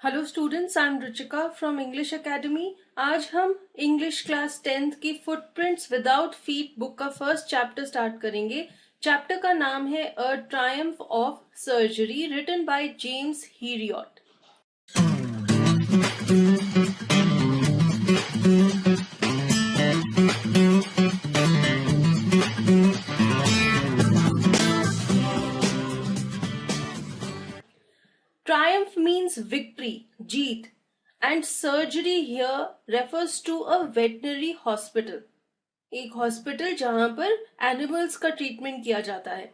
Hello students, I am Ruchika from English academy. आज हम English class 10th की footprints without feet book का first chapter start करेंगे। Chapter का नाम है a triumph of surgery, written by James Herriot. Triumph means victory, jeet, and surgery here refers to a veterinary hospital. एक hospital जहां पर animals का ट्रीटमेंट किया जाता है।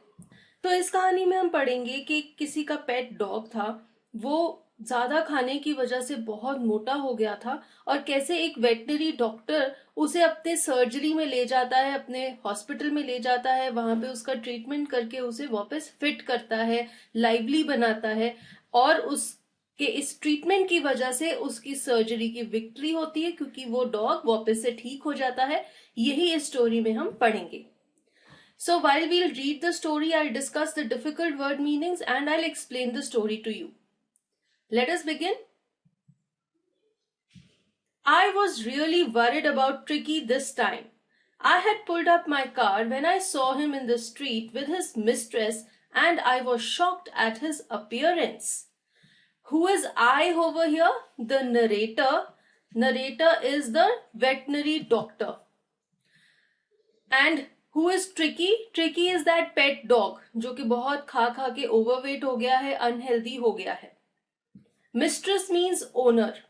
तो इस कहानी में हम पढ़ेंगे कि किसी का पेट डॉग था, वो ज्यादा खाने की वजह से बहुत मोटा हो गया था और कैसे एक वेटनरी डॉक्टर उसे अपने सर्जरी में ले जाता है, अपने हॉस्पिटल में ले जाता है, वहां पे उसका ट्रीटमेंट करके उसे वापस फिट करता है, लाइवली बनाता है और उसके इस ट्रीटमेंट की वजह से उसकी सर्जरी की विक्ट्री होती है क्योंकि वो डॉग वापस से ठीक हो जाता है। यही इस स्टोरी में हम पढ़ेंगे। So while we'll read the story, I'll discuss the difficult word meanings and I'll explain the story to you. Let us begin. I was really worried about Tricky this time. I had pulled up my car when I saw him in the street with his mistress and I was shocked at his appearance. Who is I over here? The narrator. Narrator is the veterinary doctor. And who is Tricky? Tricky is that pet dog जो कि बहुत खा खा के overweight हो गया है, unhealthy हो गया है। Mistress means owner.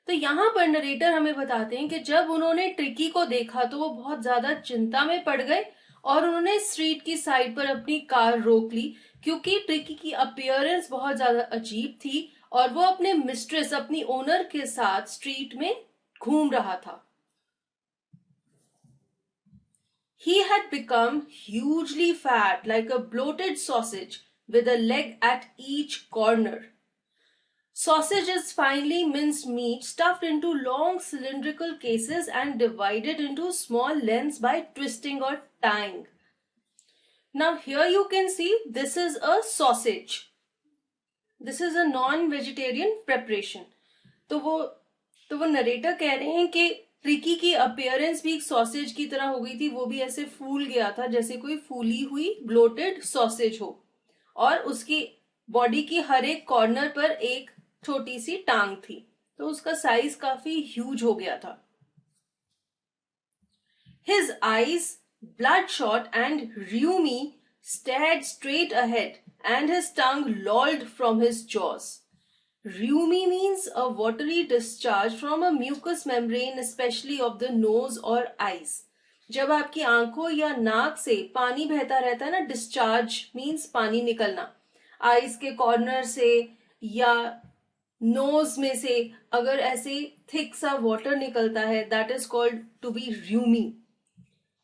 तो यहाँ पर नरेटर हमें बताते हैं कि जब उन्होंने ट्रिकी को देखा तो वो बहुत ज्यादा चिंता में पड़ गए और उन्होंने स्ट्रीट की साइड पर अपनी कार रोक ली क्योंकि ट्रिकी की अपीयरेंस बहुत ज्यादा अजीब थी और वो अपने मिस्ट्रेस, अपनी ओनर के साथ स्ट्रीट में घूम रहा था। He had become hugely fat, like a bloated sausage, with a leg at each corner. Sausage is finely minced meat stuffed into long cylindrical cases and divided into small lengths by twisting or tying. Now here you can see this is a sausage. This is a non-vegetarian preparation. तो वो narrator कह रहे हैं कि tricky की appearance भी एक sausage की तरह हो गई थी, वो भी ऐसे फूल गया था जैसे कोई फूली हुई ब्लोटेड सॉसेज हो और उसकी बॉडी की हर एक कॉर्नर पर एक छोटी सी टांग थी, तो उसका साइज काफी ह्यूज हो गया था। His eyes, bloodshot and rheumy, stared straight ahead and his tongue lolled from his jaws. Rheumy means a watery discharge from a mucous membrane, especially of the nose or eyes. जब आपकी आंखों या नाक से पानी बहता रहता है ना, डिस्चार्ज मीन्स पानी निकलना, आईज के कॉर्नर से या नोज में से अगर ऐसे थिक सा वाटर निकलता है, that is called to be rheumy.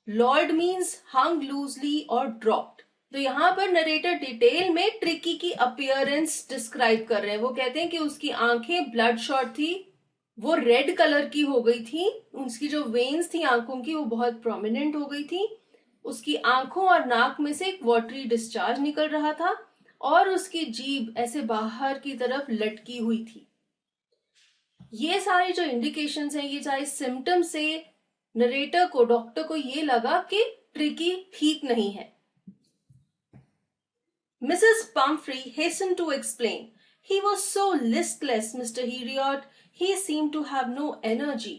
Lolled means hung loosely और ड्रॉप्ड। तो यहाँ पर नरेटर डिटेल में ट्रिकी की अपीयरेंस डिस्क्राइब कर रहे हैं। वो कहते हैं कि उसकी आंखें ब्लड शॉट थी, वो रेड कलर की हो गई थी, उसकी जो वेन्स थी आंखों की वो बहुत प्रोमिनेंट हो गई थी, उसकी आंखों और नाक में से एक वाटरी डिस्चार्ज निकल रहा था और उसकी जीभ ऐसे बाहर की तरफ लटकी हुई थी। ये सारे जो इंडिकेशंस हैं, ये सारे सिम्टम्स से नरेटर को, डॉक्टर को ये लगा कि ट्रिकी ठीक नहीं है। Mrs. Pumphrey hastened to explain. He was so listless, Mr. Heriot. He seemed to have no energy.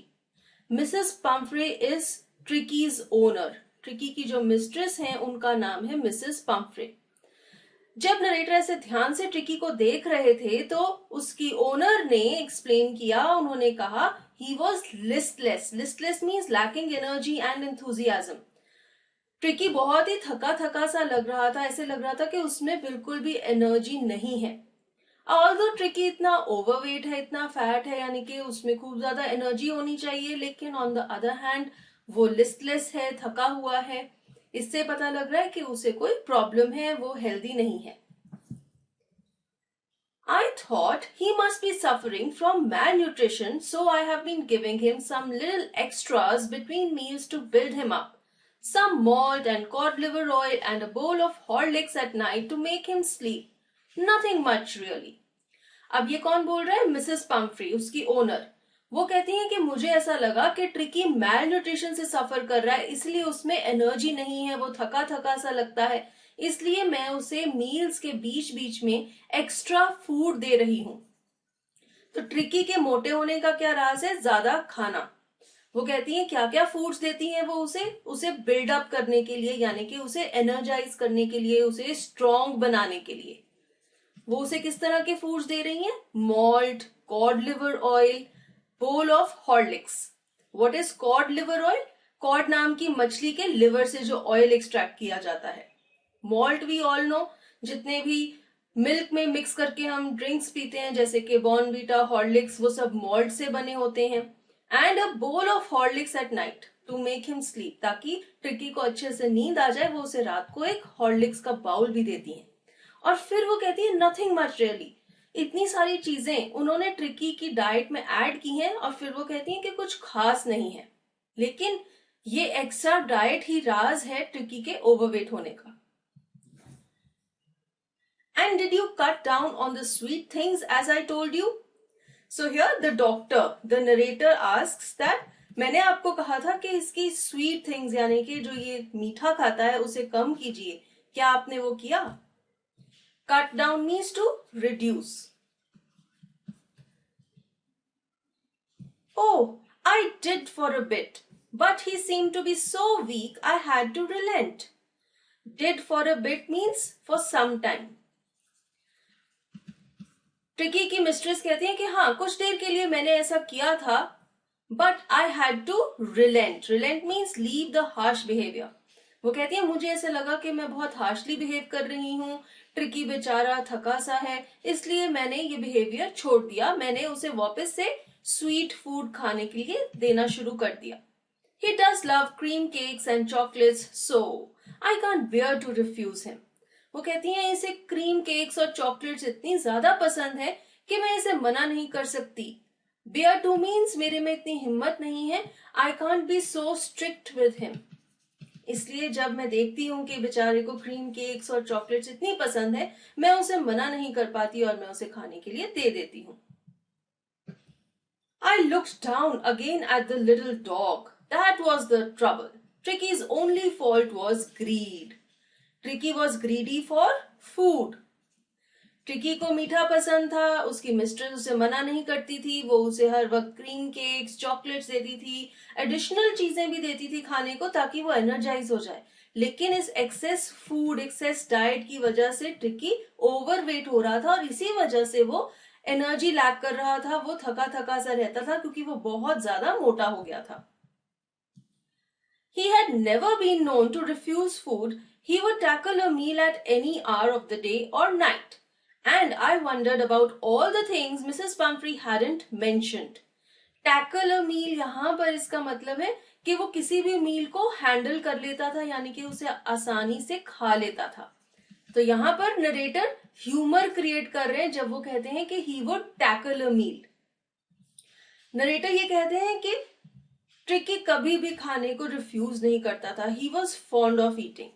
Mrs. Pumphrey is Tricky's owner. Tricky की जो मिस्ट्रेस हैं उनका नाम है मिसेस पम्फ्रे। जब नरेटर ऐसे ध्यान से ट्रिकी को देख रहे थे तो उसकी ओनर ने एक्सप्लेन किया, उन्होंने कहा he was listless. Listless means lacking energy and enthusiasm. Tricky बहुत ही थका थका सा लग रहा था, ऐसे लग रहा था कि उसमें बिल्कुल भी एनर्जी नहीं है। ऑल्दो ट्रिकी इतना ओवरवेट है, इतना फैट है, यानी कि उसमें खूब ज्यादा एनर्जी होनी चाहिए, लेकिन ऑन द अदर हैंड वो लिस्टलेस है, थका हुआ है। इससे पता लग रहा है कि उसे कोई प्रॉब्लम है, वो हेल्दी नहीं है। I thought he must be suffering from malnutrition, so I have been giving him some little extras between meals to build him up. Some malt and cod liver oil and a bowl of Horlicks at night to make him sleep. Nothing much really. अब ये कौन बोल रहा है? Mrs Pomfrey, उसकी owner. वो कहती हैं कि मुझे ऐसा लगा कि ट्रिकी मैल न्यूट्रिशन से सफर कर रहा है, इसलिए उसमें एनर्जी नहीं है, वो थका थका सा लगता है, इसलिए मैं उसे मील्स के बीच बीच में एक्स्ट्रा फूड दे रही हूँ। तो ट्रिकी के मोटे होने का क्या राज है? ज्यादा खाना। वो कहती हैं क्या क्या फूड्स देती हैं वो उसे? उसे बिल्डअप करने के लिए, यानी कि उसे एनर्जाइज करने के लिए, उसे स्ट्रॉन्ग बनाने के लिए। वो उसे किस तरह के फूड्स दे रही हैं? Malt, cod liver oil, bowl of Horlicks. What is cod liver oil? Cod नाम की मछली के लिवर से जो ऑयल एक्सट्रैक्ट किया जाता है। मॉल्ट वी ऑल नो, जितने भी मिल्क में मिक्स करके हम ड्रिंक्स पीते हैं जैसे कि बॉर्नवीटा, हॉर्लिक्स, वो सब मॉल्ट से बने होते हैं। And a bowl of Horlicks at night to make him sleep, ताकि ट्रिकी को अच्छे से नींद आ जाए, वो उसे रात को एक हॉर्लिक्स का बाउल भी देती हैं। और फिर वो कहती है नथिंग मच रियली। इतनी सारी चीजें उन्होंने ट्रिकी की डाइट में ऐड की हैं और फिर वो कहती हैं कि कुछ खास नहीं है। लेकिन ये एक्स्ट्रा डाइट ही राज है ट्रिकी के ओवरवेट होने का। And did you cut down on the sweet things as I told you? So here the doctor, the narrator asks that मैंने आपको कहा था कि इसकी स्वीट थिंग्स यानी कि जो ये मीठा खाता है उसे कम कीजिए, क्या आपने वो किया? Cut down means to reduce. Oh, I did for a bit, but he seemed to be so weak I had to relent. Did for a bit means for some time. Tricky की mistress कहती है कि हाँ कुछ देर के लिए मैंने ऐसा किया था, but I had to relent. Relent means leave the harsh behaviour. वो कहती है मुझे ऐसा लगा कि मैं बहुत हार्शली बिहेव कर रही हूँ, ट्रिकी बेचारा थका सा है, इसलिए मैंने ये बिहेवियर छोड़ दिया, मैंने उसे वापस से स्वीट फूड खाने के लिए देना शुरू कर दिया। He does love cream cakes and chocolates, so I can't bear to refuse him. वो कहती हैं इसे क्रीम केक्स और चॉकलेट्स इतनी ज्यादा पसंद है कि मैं इसे मना नहीं कर सकती। बेयर टू मीन्स मेरे में इतनी हिम्मत नहीं है। I can't be so strict with him. इसलिए जब मैं देखती हूँ कि बेचारे को क्रीम केक्स और चॉकलेट्स इतनी पसंद है, मैं उसे मना नहीं कर पाती और मैं उसे खाने के लिए दे देती हूँ। I looked down again at the little dog. That was the trouble. Tricky's only fault was greed. Tricky was greedy for food. Tricky को मीठा पसंद था, उसकी मिस्ट्रेस उसे मना नहीं करती थी, वो उसे हर वक्त क्रीम केक्स, चॉकलेट्स देती थी, एडिशनल चीजें भी देती थी खाने को ताकि वो एनर्जाइज हो जाए। लेकिन इस एक्सेस फूड, एक्सेस डाइट की वजह से ट्रिकी ओवरवेट हो रहा था और इसी वजह से वो एनर्जी लैक कर रहा था, वो थका थका सा रहता था क्योंकि वो बहुत ज्यादा मोटा हो गया था। He had never been known to refuse food. He would tackle a meal at any hour of the day or night. And I wondered about all the things Mrs. Pumphrey hadn't mentioned. Tackle a meal यहाँ पर इसका मतलब है कि वो किसी भी मील को हैंडल कर लेता था, यानी कि उसे आसानी से खा लेता था। तो यहाँ पर नरेटर ह्यूमर क्रिएट कर रहे हैं जब वो कहते हैं कि he would tackle a meal. Narrator ये कहते हैं कि ट्रिकी कभी भी खाने को रिफ्यूज नहीं करता था। He was fond of eating.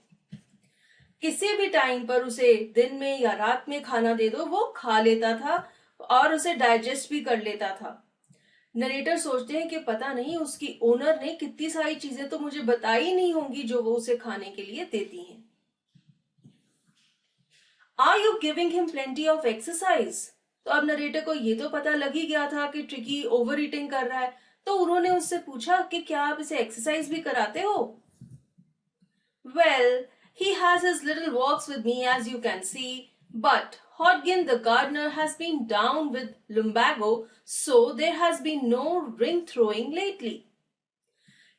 किसी भी टाइम पर उसे दिन में या रात में खाना दे दो, वो खा लेता था और उसे डाइजेस्ट भी कर लेता था। नरेटर सोचते हैं कि पता नहीं उसकी ओनर ने कितनी सारी चीजें तो मुझे बताई नहीं होंगी जो वो उसे खाने के लिए देती हैं। Are you giving him plenty of exercise? तो अब नरेटर को ये तो पता लग ही गया था कि ट्रिकी ओवर ईटिंग कर रहा है, तो उन्होंने उससे पूछा कि क्या आप इसे एक्सरसाइज भी कराते हो? Well, he has his little walks with me as you can see, but Hodgkin the gardener has been down with lumbago, so there has been no ring throwing lately.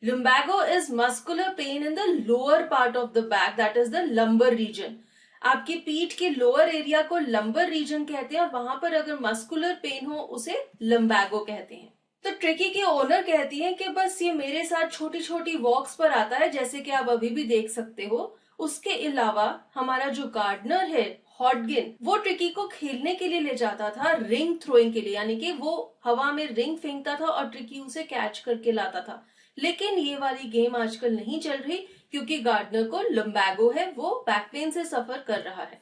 Lumbago is muscular pain in the lower part of the back, that is the lumbar region. आपकी पीठ के lower area को lumbar region कहते हैं और वहां पर अगर मस्कुलर पेन हो उसे लंबैगो कहते हैं। तो ट्रिकी की ओनर कहती है कि बस ये मेरे साथ छोटी छोटी वॉक्स पर आता है जैसे कि आप अभी भी देख सकते हो। उसके अलावा हमारा जो गार्डनर है हॉडगिन, वो ट्रिकी को खेलने के लिए ले जाता था, रिंग थ्रोइंग के लिए, यानी कि वो हवा में रिंग फेंकता था और ट्रिकी उसे कैच करके लाता था। लेकिन ये वाली गेम आजकल नहीं चल रही क्योंकि गार्डनर को लंबैगो है, वो बैक पेन से सफर कर रहा है।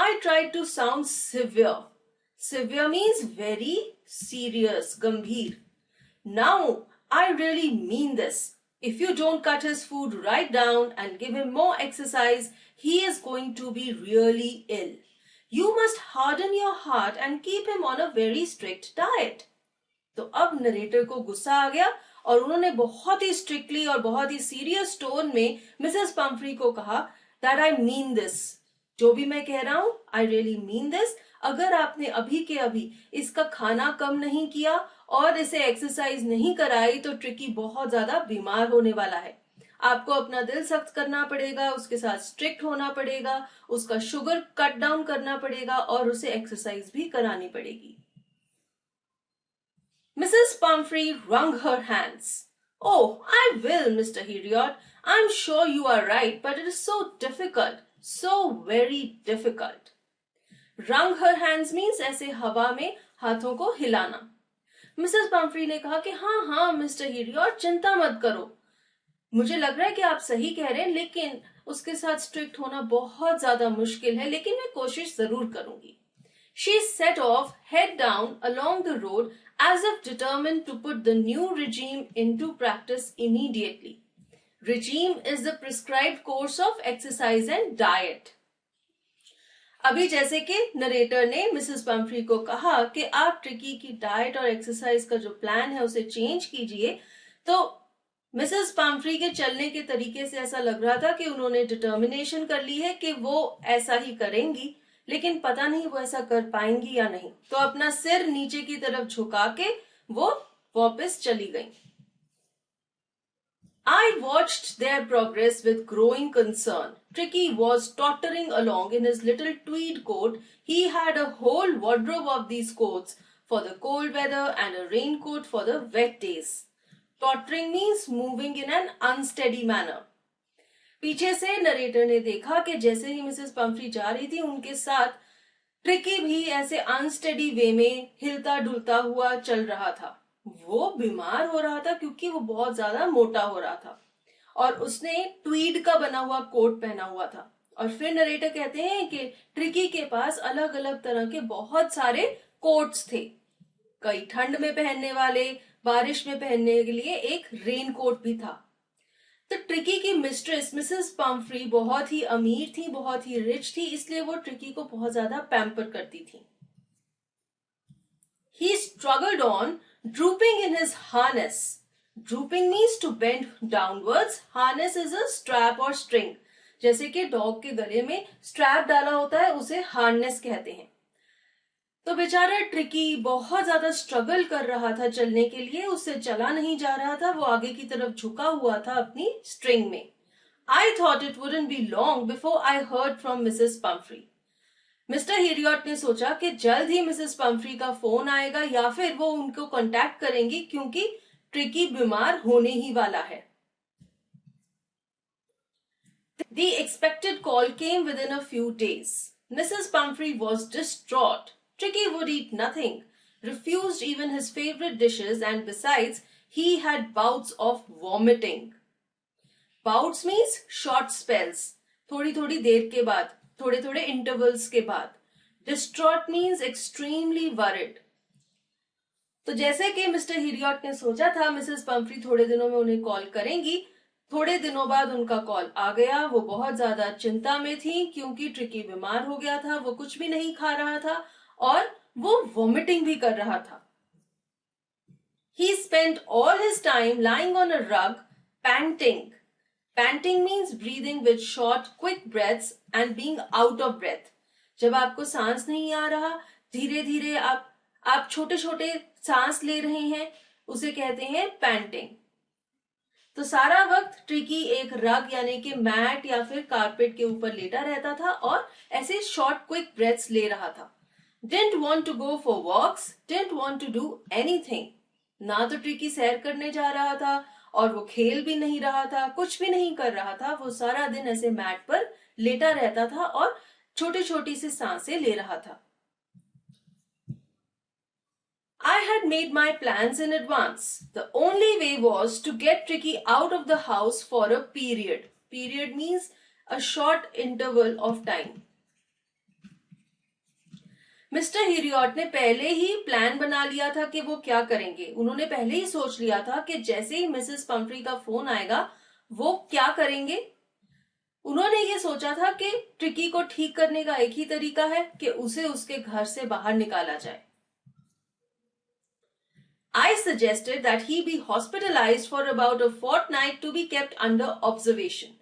I tried to sound severe. Severe means very serious, gambhir. Now, I really mean this. If you don't cut his food right down and give him more exercise, he is going to be really ill. You must harden your heart and keep him on a very strict diet. तो अब narrator को गुस्सा आ गया और उन्होंने बहुत ही strictly और बहुत ही सीरियस टोन में मिसेस पम्फ्री को कहा दैट आई मीन दिस. जो भी मैं कह रहा हूं, आई रियली मीन दिस. अगर आपने अभी के अभी इसका खाना कम नहीं किया और इसे एक्सरसाइज नहीं कराई तो ट्रिकी बहुत ज्यादा बीमार होने वाला है. आपको अपना दिल सख्त करना पड़ेगा, उसके साथ स्ट्रिक्ट होना पड़ेगा, उसका शुगर कट डाउन करना पड़ेगा और उसे एक्सरसाइज भी करानी पड़ेगी. Mrs. Pumphrey wrung her hands. Oh, I will, Mr. Heriot. I'm sure you are right, but it is so difficult, so very difficult. Wrung her hands means ऐसे हवा में हाथों को हिलाना. मिसेस पम्फ्री ने कहा कि हाँ मिस्टर हीरियट, चिंता मत करो. मुझे लग रहा है कि आप सही कह रहे हैं, लेकिन उसके साथ स्ट्रिक्ट होना बहुत ज्यादा मुश्किल है, लेकिन मैं कोशिश जरूर करूंगी. She set off, head down, along the road, as if determined to put the new regime into practice immediately. Regime is the prescribed course of exercise and diet. अभी जैसे कि नरेटर ने मिसेस पम्फ्री को कहा कि आप tricky की diet और एक्सरसाइज का जो प्लान है उसे चेंज कीजिए, तो मिसेस पम्फ्री के चलने के तरीके से ऐसा लग रहा था कि उन्होंने डिटर्मिनेशन कर ली है कि वो ऐसा ही करेंगी, लेकिन पता नहीं वो ऐसा कर पाएंगी या नहीं. तो अपना सिर नीचे की तरफ झुका के वो वापस चली गई. I watched their progress with growing concern. Tricky was tottering along in his little tweed coat. He had a whole wardrobe of these coats for the cold weather and a raincoat for the wet days. Tottering means moving in an unsteady manner. पीछे से narrator ने देखा कि जैसे ही Mrs Pomfrey जा रही थी, उनके साथ ट्रिकी भी ऐसे अनस्टेडी वे में हिलता डुलता हुआ चल रहा था. वो बीमार हो रहा था क्योंकि वो बहुत ज्यादा मोटा हो रहा था और उसने ट्वीड का बना हुआ कोट पहना हुआ था. और फिर नरेटर कहते हैं कि ट्रिकी के पास अलग अलग तरह के बहुत सारे कोट्स थे. कई ठंड में पहनने वाले, बारिश में पहनने के लिए एक रेन कोट भी था. तो ट्रिकी की मिस्ट्रेस मिसेस पम्फ्री बहुत ही अमीर थी, बहुत ही रिच थी, इसलिए वो ट्रिकी को बहुत ज्यादा पैम्पर करती थी. He struggled on, drooping in his harness. Drooping means to bend downwards. Harness is a strap or string. जैसे कि डॉग के गले में स्ट्रैप डाला होता है, उसे हार्नेस कहते हैं. तो बेचारा ट्रिकी बहुत ज्यादा स्ट्रगल कर रहा था चलने के लिए, उससे चला नहीं जा रहा था, वो आगे की तरफ झुका हुआ था अपनी स्ट्रिंग में. I thought it wouldn't be long before I heard from Mrs. Pumphrey. Mister Harriet ने सोचा कि जल्द ही मिसेस पम्फ्री का फोन आएगा या फिर वो उनको कांटेक्ट करेंगी क्योंकि ट्रिकी बीमार होने ही वाला है. The expected call came within a few days. Mrs. Pumphrey was distraught. Tricky would eat nothing, refused even his favorite dishes, and besides, he had bouts of vomiting. Bouts means short spells. थोड़ी थोड़ी देर के बाद, थोड़े थोड़े intervals के बाद. Distraught means extremely worried. तो जैसे कि मिस्टर हिरियट ने सोचा था मिसेस पम्फ्री थोड़े दिनों में उन्हें कॉल करेंगी, थोड़े दिनों बाद उनका कॉल आ गया. वो बहुत ज्यादा चिंता में थी क्योंकि ट्रिकी बीमार हो गया था, वो कुछ भी नहीं खा रहा था और वो वॉमिटिंग भी कर रहा था. He spent all his time lying on a rug, panting. Panting means breathing with short, quick breaths and being out of breath. जब आपको सांस नहीं आ रहा, धीरे धीरे आप छोटे छोटे सांस ले रहे हैं, उसे कहते हैं पैंटिंग. तो सारा वक्त ट्रिकी एक रग यानी कि मैट या फिर कारपेट के ऊपर लेटा रहता था और ऐसे शॉर्ट क्विक ब्रेथ्स ले रहा था. Didn't want to go for walks, didn't want to do anything. ना तो ट्रिकी सैर करने जा रहा था और वो खेल भी नहीं रहा था, कुछ भी नहीं कर रहा था. वो सारा दिन ऐसे मैट पर लेटा रहता था और छोटी छोटी सी सांसें ले रहा था. I had made my plans in advance. The only way was to get Tricky out of the house for a period. Period means a short interval of time. Mister Herriot ने पहले ही प्लान बना लिया था कि वो क्या करेंगे। उन्होंने पहले ही सोच लिया था कि जैसे ही मिसेस पंफ्री का फोन आएगा वो क्या करेंगे। उन्होंने ये सोचा था कि ट्रिकी को ठीक करने का एक ही तरीका है कि उसे उसके घर से बाहर निकाला जाए। I suggested that he be hospitalized for about a fortnight to be kept under observation.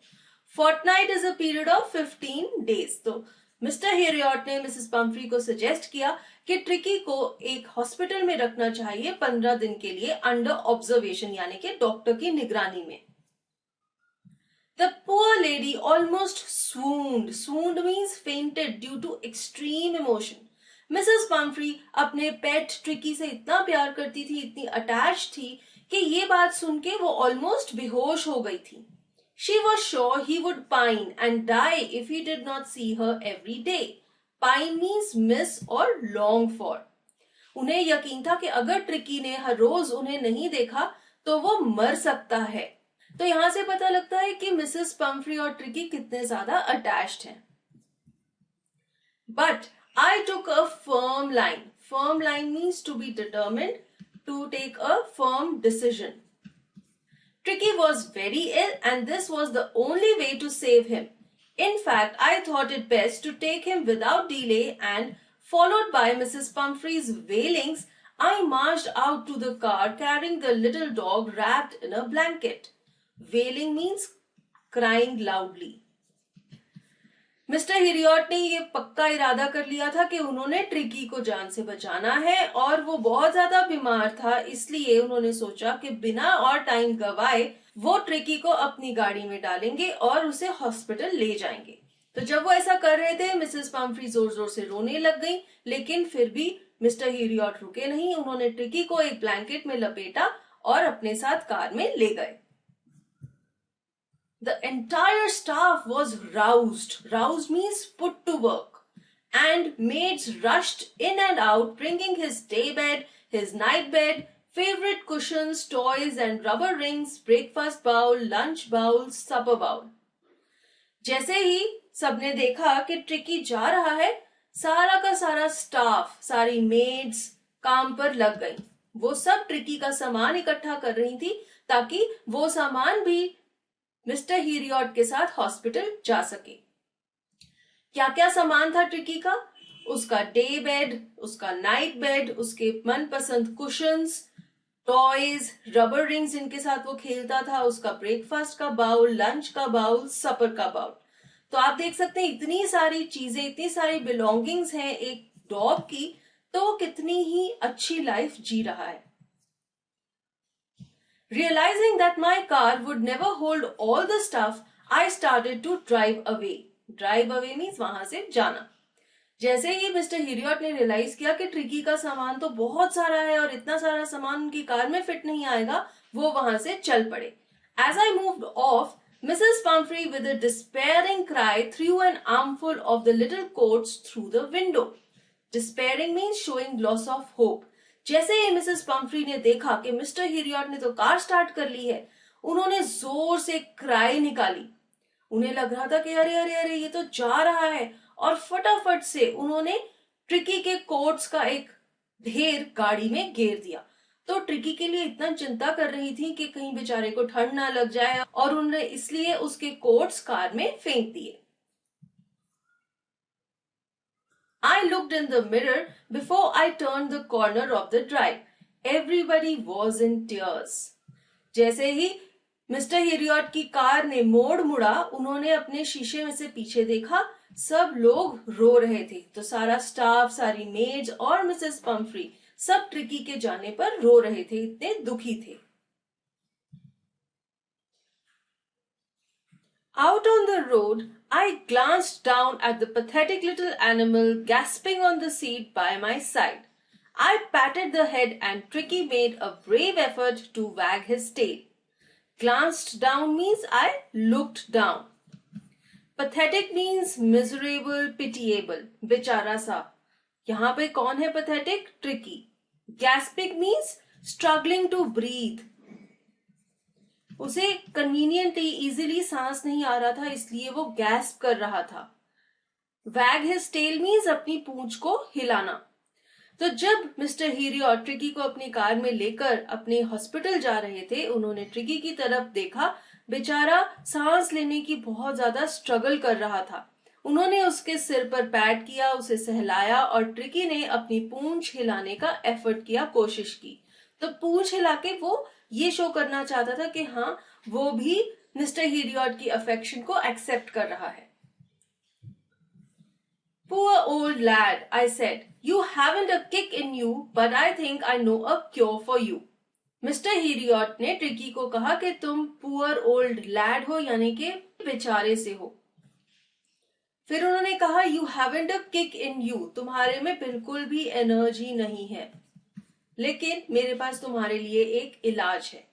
Fortnight is a period of 15 days. तो मिस्टर हेरियट ने मिसेस पंफ्री को सजेस्ट किया कि ट्रिकी को एक हॉस्पिटल में रखना चाहिए 15 दिन के लिए अंडर ऑब्जर्वेशन, यानी कि डॉक्टर की निगरानी में। The poor lady almost swooned. Swooned means fainted due to extreme emotion. Mrs Pomfrey अपने पेट ट्रिकी से इतना प्यार करती थी, इतनी अटैच थी कि ये बात सुन के वो ऑलमोस्ट बेहोश हो गई थी। She was sure he would pine and die if he did not see her every day. Pine means miss or long for. उन्हें यकीन था कि अगर ट्रिकी ने हर रोज उन्हें नहीं देखा तो वो मर सकता है। तो यहां से पता लगता है कि मिसेस पंफ्री और ट्रिकी कितने ज्यादा अटैच्ड हैं। But I took a firm line. Firm line means to be determined, to take a firm decision. Tricky was very ill and this was the only way to save him. In fact, I thought it best to take him without delay and, followed by Mrs. Pumphrey's wailings, I marched out to the car carrying the little dog wrapped in a blanket. Wailing means crying loudly. Mister Herriot ने ये पक्का इरादा कर लिया था कि उन्होंने tricky को जान से बचाना है और वो बहुत ज्यादा बीमार था, इसलिए उन्होंने सोचा कि बिना और टाइम गवाए वो ट्रिकी को अपनी गाड़ी में डालेंगे और उसे हॉस्पिटल ले जाएंगे। तो जब वो ऐसा कर रहे थे मिसेस पंफ्री जोर जोर से रोने लग गई, लेकिन फिर भी मिस्टर हिरियट रुके नहीं। उन्होंने ट्रिकी को एक ब्लैंकेट में लपेटा और अपने साथ कार में ले गए। The entire staff was roused. Roused means put to work. And maids rushed in and out, bringing his day bed, his night bed, favorite cushions, toys and rubber rings, breakfast bowl, lunch bowl, supper bowl. जैसे ही सबने देखा कि tricky जा रहा है, सारा का सारा स्टाफ, सारी मेड्स काम पर लग गई। वो सब ट्रिकी का सामान इकट्ठा कर रही थी ताकि वो सामान भी मिस्टर हिरियट के साथ हॉस्पिटल जा सके। क्या क्या सामान था ट्रिकी का? उसका डे बेड, उसका नाइट बेड, उसके मनपसंद कुशंस, टॉयज, रबर रिंग्स जिनके साथ वो खेलता था, उसका ब्रेकफास्ट का बाउल, लंच का बाउल, सपर का बाउल। तो आप देख सकते हैं इतनी सारी चीजें, इतनी सारी बिलोंगिंग्स हैं एक डॉग की, तो वो कितनी ही अच्छी लाइफ जी रहा है। Realizing that my car would never hold all the stuff, I started to drive away. Drive away means वहां से जाना। जैसे ही मिस्टर हिरियट ने रियलाइज किया कि ट्रिकी का सामान तो बहुत सारा है और इतना सारा सामान उनकी कार में फिट नहीं आएगा, वो वहां से चल पड़े। As I moved off, Mrs. Pumphrey with a despairing cry threw an armful of the little coats through the window. Despairing means showing loss of hope. जैसे ही मिसेस पंफ्री ने देखा कि मिस्टर हिरियट ने तो कार स्टार्ट कर ली है, उन्होंने जोर से क्राई निकाली। उन्हें लग रहा था कि अरे अरे अरे ये तो जा रहा है, और फटाफट से उन्होंने ट्रिकी के कोट्स का एक ढेर गाड़ी में घेर दिया। तो ट्रिकी के लिए इतना चिंता कर रही थी कि कहीं बेचारे को ठंड ना लग जाए, और उन्होंने इसलिए उसके कोट्स कार में फेंक दिए। I looked in the mirror before I turned the corner of the drive. Everybody was in tears. जैसे ही मिस्टर हिरियट की कार ने मोड़ मुड़ा, उन्होंने अपने शीशे में से पीछे देखा, सब लोग रो रहे थे। तो सारा स्टाफ, सारी मेड्स और मिसेस पंफ्री सब ट्रिकी के जाने पर रो रहे थे, इतने दुखी थे। Out on the road, I glanced down at the pathetic little animal gasping on the seat by my side. I patted the head and Tricky made a brave effort to wag his tail. Glanced down means I looked down. Pathetic means miserable, pitiable, बेचारा सा। यहाँ पे कौन है pathetic? Tricky. Gasping means struggling to breathe. उसे conveniently easily सांस नहीं आ रहा था, इसलिए वो गैस्प कर रहा था। वैग हिज टेल मीन्स अपनी पूंछ को हिलाना। तो जब मिस्टर हीरियट ट्रिकी को अपनी कार में लेकर अपने हॉस्पिटल जा रहे थे, उन्होंने ट्रिकी की तरफ देखा। बेचारा सांस लेने की बहुत ज्यादा स्ट्रगल कर रहा था। उन्होंने उसके सिर पर पैट किया, उसे सहलाया और ट्रिकी ने अपनी पूंछ हिलाने का एफर्ट किया, कोशिश की। तो पूंछ हिला के वो ये शो करना चाहता था कि हाँ, वो भी मिस्टर हीरियट की अफेक्शन को एक्सेप्ट कर रहा है। Poor old lad, I said. You haven't a kick in you, but I think I know a cure for you. Mister Herriot ने ट्रिकी को कहा कि तुम पुअर ओल्ड लैड हो, यानी कि बेचारे से हो। फिर उन्होंने कहा you haven't a kick in you, तुम्हारे में बिल्कुल भी एनर्जी नहीं है, लेकिन मेरे पास तुम्हारे लिए एक इलाज है।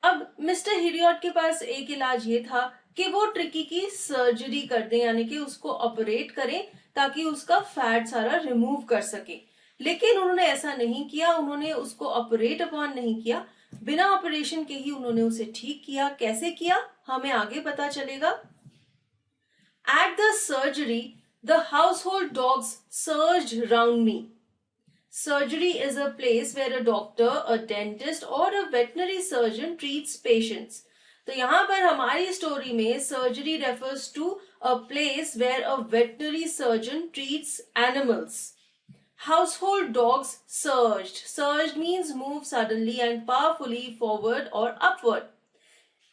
अब मिस्टर हीरियट के पास एक इलाज ये था कि वो ट्रिकी की सर्जरी कर दें, यानी कि उसको ऑपरेट करें ताकि उसका फैट सारा रिमूव कर सके। लेकिन उन्होंने ऐसा नहीं किया, उन्होंने उसको ऑपरेट अपॉन नहीं किया, बिना ऑपरेशन के ही उन्होंने उसे ठीक किया। कैसे किया हमें आगे पता चलेगा। At the surgery the household dogs surged round me. Surgery is a place where a doctor, a dentist or a veterinary surgeon treats patients. तो यहाँ पर हमारी स्टोरी में surgery refers to a place where a veterinary surgeon treats animals. Household dogs surged. Surged means move suddenly and powerfully forward or upward.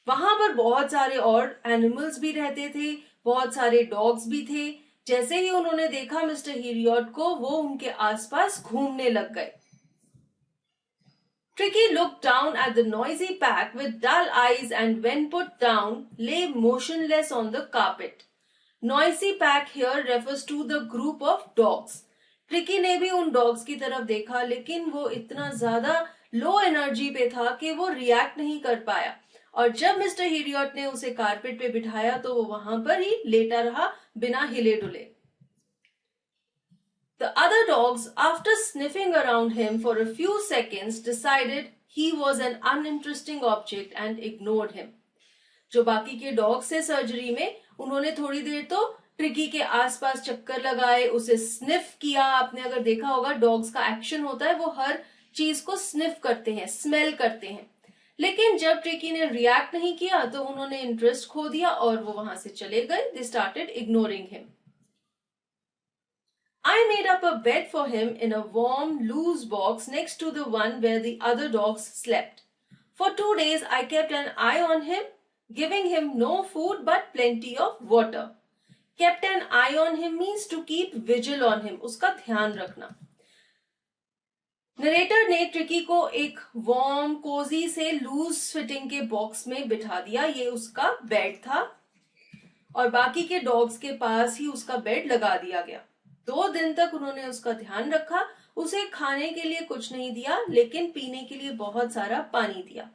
वहां पर बहुत सारे और एनिमल्स भी रहते थे, बहुत सारे डॉग्स भी थे। जैसे ही उन्होंने देखा मिस्टर हीरियट को, वो उनके आसपास घूमने लग गए। Tricky looked down at the noisy pack with dull eyes and when put down lay motionless on the carpet. Noisy pack here refers to the group of dogs. Tricky ने भी उन डॉग्स की तरफ देखा, लेकिन वो इतना ज्यादा लो एनर्जी पे था कि वो रिएक्ट नहीं कर पाया। और जब मिस्टर हीरियट ने उसे कारपेट पे बिठाया तो वो वहां पर ही लेटा रहा, बिना हिले डुले। The other dogs, after sniffing around him for a few seconds, decided he was an uninteresting object and ignored him. जो बाकी के डॉग्स थे सर्जरी में, उन्होंने थोड़ी देर तो ट्रिकी के आसपास चक्कर लगाए, उसे स्निफ किया। आपने अगर देखा होगा डॉग्स का एक्शन होता है, वो हर चीज को स्निफ करते हैं, स्मेल करते हैं। लेकिन जब ट्रिकी ने रिएक्ट नहीं किया तो उन्होंने इंटरेस्ट खो दिया और वो वहां से चले गए। They started ignoring him. I made up a bed for him in a warm, loose box next to the one where the other dogs slept. For 2 days I kept an eye on him, giving him no food but plenty of water. Kept an eye on him means to keep vigil on him, उसका ध्यान रखना। Narrator ने ट्रिकी को एक warm, Cozi से loose fitting के box में बिठा दिया। ये उसका बेड था और बाकी के डॉग्स के पास ही उसका बेड लगा दिया गया। 2 दिन तक उन्होंने उसका ध्यान रखा, उसे खाने के लिए कुछ नहीं दिया, लेकिन पीने के लिए बहुत सारा पानी दिया।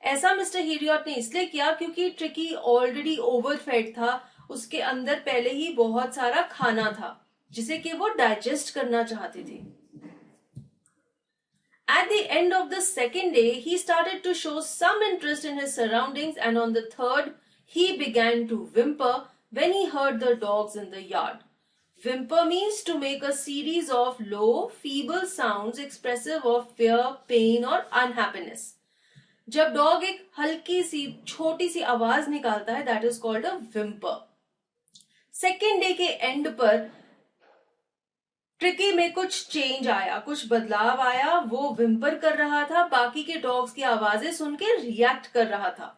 ऐसा मिस्टर हीरियट ने इसलिए किया क्योंकि ट्रिकी ऑलरेडी ओवरफेड था, उसके अंदर पहले ही बहुत सारा खाना था जिसे कि वो डाइजेस्ट करना चाहते थे। At the end of the second day, he started to show some interest in his surroundings, and on the third, he began to whimper when he heard the dogs in the yard. Whimper means to make a series of low, feeble sounds expressive of fear, pain or unhappiness. जब dog एक हल्की सी छोटी सी आवाज निकालता है, that is called a whimper. Second day के and पर tricky में कुछ चेंज आया, कुछ बदलाव आया। वो whimper कर रहा था, बाकी के डॉग्स की आवाजें सुन के रिएक्ट कर रहा था।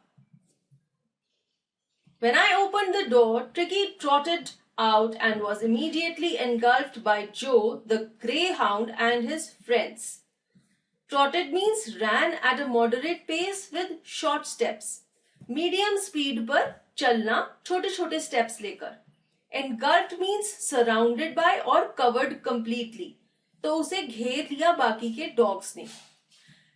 When I opened the door, Tricky trotted out and was immediately engulfed by Joe, the greyhound, and his friends. Trotted means ran at a moderate pace with short steps. Medium speed पर चलना, छोटे छोटे steps लेकर। Engulfed means surrounded by or covered completely. तो उसे घेर लिया बाकी के डॉग्स ने।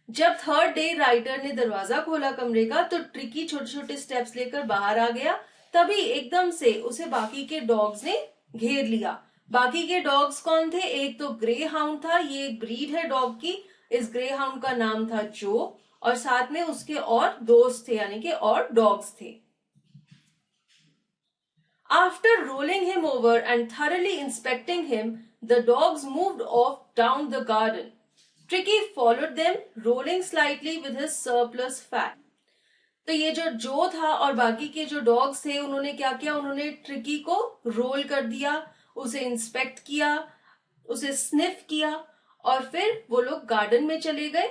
जब थर्ड डे राइटर ने दरवाजा खोला कमरे का तो ट्रिकी छोटे छोटे स्टेप्स लेकर बाहर आ गया। तभी एकदम से उसे बाकी के डॉग्स ने घेर लिया। बाकी के डॉग्स कौन थे? एक तो ग्रे हाउंड था, ये एक ब्रीड है डॉग की। इस ग्रे हाउंड का नाम था जो, और साथ में उसके और दोस्त थे, यानी कि और डॉग्स थे। After rolling him over and thoroughly inspecting him, the dogs moved off down the garden. Tricky followed them, rolling slightly with his surplus fat. तो ये जो था और बाकी के जो डॉग्स थे उन्होंने क्या किया, उन्होंने ट्रिकी को रोल कर दिया, उसे इंस्पेक्ट किया, उसे स्निफ किया और फिर वो लोग गार्डन में चले गए।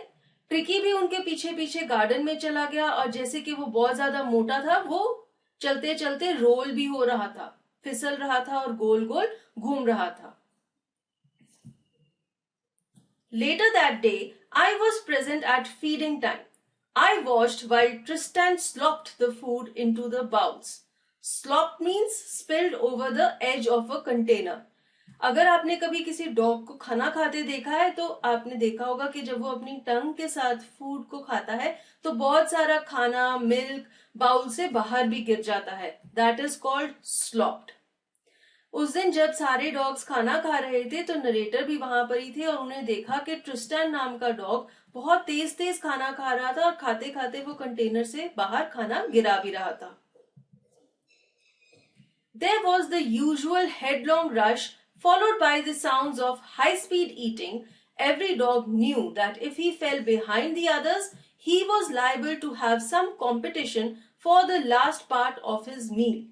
ट्रिकी भी उनके पीछे पीछे गार्डन में चला गया और जैसे कि वो बहुत ज्यादा मोटा था, वो चलते चलते रोल भी हो रहा था, फिसल रहा था और गोल गोल घूम रहा था। Later that day, I was present at feeding time. I watched while Tristan slopped the food into the bowls. Slop means spilled over the edge of a container. अगर आपने कभी किसी डॉग को खाना खाते देखा है तो आपने देखा होगा कि जब वो अपनी टंग के साथ फूड को खाता है तो बहुत सारा खाना, मिल्क बाउल से बाहर भी गिर जाता है। That is called slopped. उस दिन जब सारे डॉग्स खाना खा रहे थे तो नरेटर भी वहां पर ही थे और उन्हें देखा कि ट्रिस्टन नाम का डॉग बहुत तेज तेज खाना खा रहा था और खाते खाते वो कंटेनर से बाहर खाना गिरा भी रहा था। There was the usual headlong rush followed by the sounds of high-speed eating. Every dog knew that if he fell behind the others, he was liable to have some competition for the last part of his meal.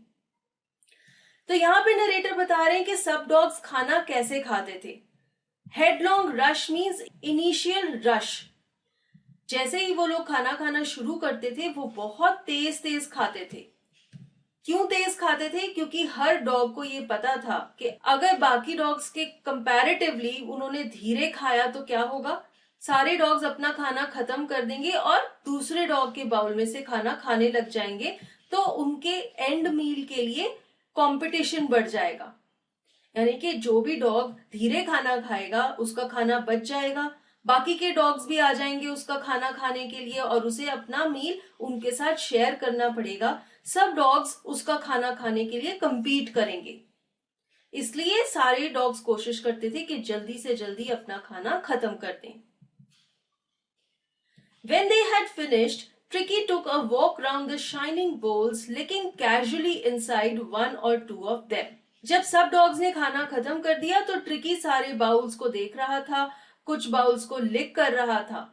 तो यहाँ पे narrator बता रहे हैं कि सब dogs खाना कैसे खाते थे। हेडलॉन्ग रश मीन्स इनिशियल रश। जैसे ही वो लोग खाना खाना शुरू करते थे वो बहुत तेज तेज खाते थे। क्यों तेज खाते थे? क्योंकि हर डॉग को ये पता था कि अगर बाकी डॉग्स के कंपैरेटिवली उन्होंने धीरे खाया तो क्या होगा, सारे डॉग्स अपना खाना खत्म कर देंगे और दूसरे डॉग के बाउल में से खाना खाने लग जाएंगे, तो उनके एंड मील के लिए कंपटीशन बढ़ जाएगा। यानी कि जो भी डॉग धीरे खाना खाएगा उसका खाना बच जाएगा, बाकी के डॉग्स भी आ जाएंगे उसका खाना खाने के लिए और उसे अपना मील उनके साथ शेयर करना पड़ेगा। सब डॉग्स उसका खाना खाने के लिए compete करेंगे, इसलिए सारे डॉग्स कोशिश करते थे कि जल्दी से जल्दी अपना खाना खत्म कर दें। When they had finished, Tricky took a walk round the shining bowls, licking casually inside one or two of them. जब सब डॉग्स ने खाना खत्म कर दिया तो ट्रिकी सारे बाउल्स को देख रहा था, कुछ बाउल्स को लिक कर रहा था।